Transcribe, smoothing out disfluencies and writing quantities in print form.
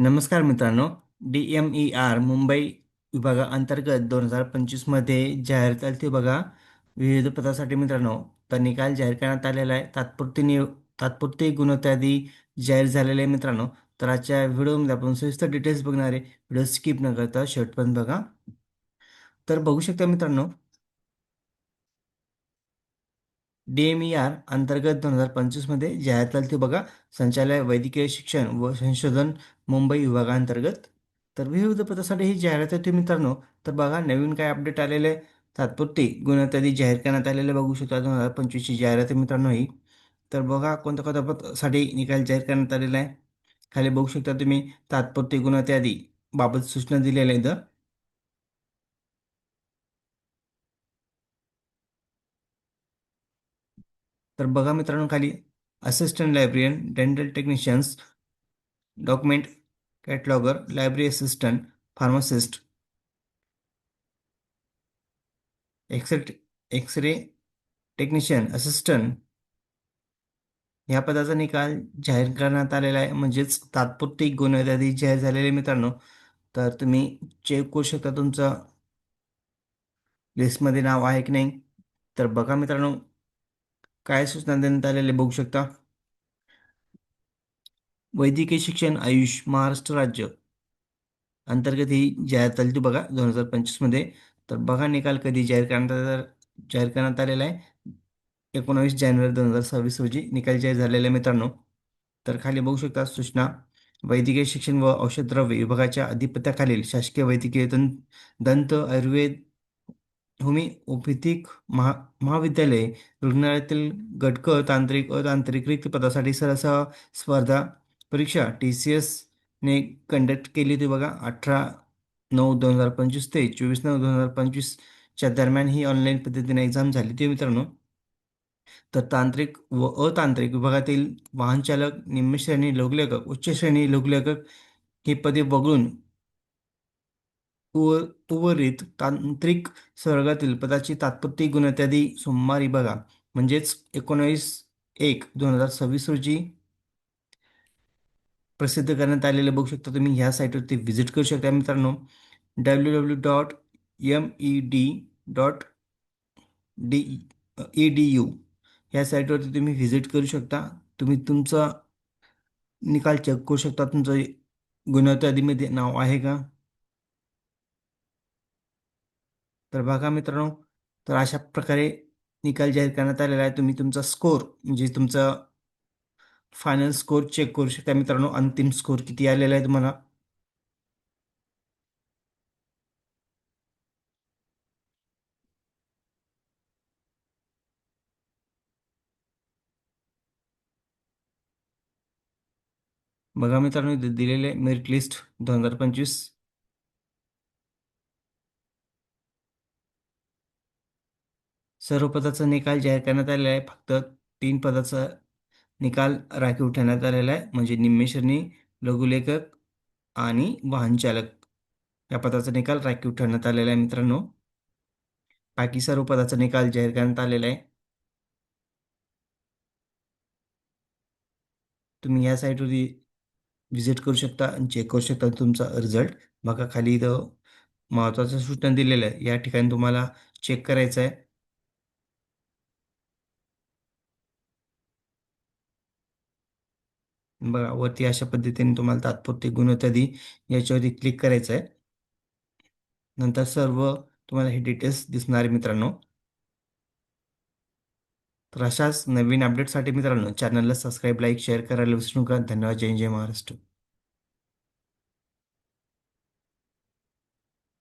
नमस्कार मित्रांनो. DMER मुंबई विभागाअंतर्गत 2025 मध्ये जाहीर झाली बघा. विविध पदासाठी मित्रांनो, तर निकाल जाहीर करण्यात आलेला आहे. तात्पुरती गुणवत्ता जाहीर झालेले आहे मित्रांनो. तर आजच्या व्हिडिओमध्ये आपण सविस्तर डिटेल्स बघणार आहे. व्हिडिओ स्किप न करता शेवटपर्यंत बघा. तर बघू शकता मित्रांनो, DMER अंतर्गत 2025 मध्ये जाहीर झाली बघा. संचालय वैद्यकीय शिक्षण व संशोधन मुंबई विभागांतर्गत. तर विविध पदासाठी ही जाहिरात होती मित्रांनो. तर बघा नवीन काय अपडेट आलेले आहे. तात्पुरती गुणवत्ता जाहीर करण्यात आलेले बघू शकता. 2025ची जाहिरात आहे मित्रांनो ही. तर बघा कोणत्या कोणत्या पदासाठी निकाल जाहीर करण्यात आलेला आहे. खाली बघू शकता तुम्ही तात्पुरती गुणवत्ता बाबत सूचना दिलेल्या आहेत. तर बघा मित्रांनो खाली assistant librarian, dental technicians, document cataloguer, library assistant, pharmacist, x-ray x-ray technician assistant ह्या पदाचा निकाल जाहीर करण्यात आलेला आहे. म्हणजेच तात्पुरती गुन्हेगारी यादी जाहीर झालेली आहे मित्रांनो. तर तुम्ही चेक करू शकता तुमचं लिस्टमध्ये नाव आहे की नाही. तर बघा मित्रांनो काय सूचना देण्यात आलेले बघू शकता. वैद्यकीय शिक्षण आयुष महाराष्ट्र राज्य अंतर्गत ही जाहीर झाली होती बघा 2025 मध्ये. तर बघा निकाल कधी जाहीर करण्यात आलेला आहे. 19 जानेवारी 2026 रोजी निकाल जाहीर झालेले आहे मित्रांनो. तर खाली बघू शकता सूचना. वैद्यकीय शिक्षण व औषधद्रव्य विभागाच्या अधिपत्याखालील शासकीय वैद्यकीय दंत आयुर्वेद होमिओपॅथिक महाविद्यालय रुग्णालयातील घटक तांत्रिक अतांत्रिक रिक्त पदासाठी सरसहा स्पर्धा परीक्षा TCS ने कंडक्ट केली होती बघा. 18/9/2025 ते 24/9/2025 दरम्यान ही ऑनलाईन पद्धतीने एक्झाम झाली होती मित्रांनो. तर तांत्रिक व अतांत्रिक विभागातील वाहन चालक, निम्न श्रेणी लघुलेखक, उच्च श्रेणी लघुलेखक ही पदे वगळून उर्वरित तांत्रिक वर्गातील पदाची तात्पुरती गुणवत्तादी सोमवारी बघा. म्हणजेच 19/1/2026 रोजी प्रसिद्ध करण्यात आलेले बघू शकता तुम्ही. ह्या साईटवरती व्हिजिट करू शकता मित्रांनो. www.med.edu ह्या साईटवरती तुम्ही व्हिजिट करू शकता. तुम्ही तुमचा निकाल चेक करू शकता. तुमचं गुणवत्ता यादीमध्ये नाव आहे का. तर बघा मित्रांनो, तर अशा प्रकारे निकाल जाहीर करण्यात आलेला आहे. तुम्ही तुमचा स्कोर म्हणजे तुमचा फायनल स्कोर चेक करू शकता मित्रांनो. अंतिम स्कोर किती आलेला आहे तुम्हाला. बघा मित्रांनो इथे दिलेले मेरिट लिस्ट 2025. सर्व पदाचा निकाल जाहीर करण्यात आलेला आहे. फक्त 3 पदाचा निकाल राखीव ठेवण्यात आलेला आहे. म्हणजे निम्न श्रेणी लघुलेखक आणि वाहन चालक या पदाचा निकाल राखीव ठेवण्यात आलेला आहे मित्रांनो. बाकी सर्व पदाचा निकाल जाहीर करण्यात आलेला आहे. तुम्ही या साईटवरती व्हिजिट करू शकता आणि चेक करू शकता तुमचा रिझल्ट. बघा खाली इथं महत्त्वाच्या सूचना दिलेल्या आहे. या ठिकाणी तुम्हाला चेक करायचं आहे. बघा वरती अशा पद्धतीने तुम्हाला तात्पुरती गुणवत्ता याच्यावरती क्लिक करायचं आहे. नंतर सर्व तुम्हाला हे डिटेल्स दिसणार आहे मित्रांनो. तर अशाच नवीन अपडेटसाठी मित्रांनो चॅनलला सबस्क्राईब, लाईक, शेअर करायला विसरू नका. धन्यवाद. जय जय महाराष्ट्र.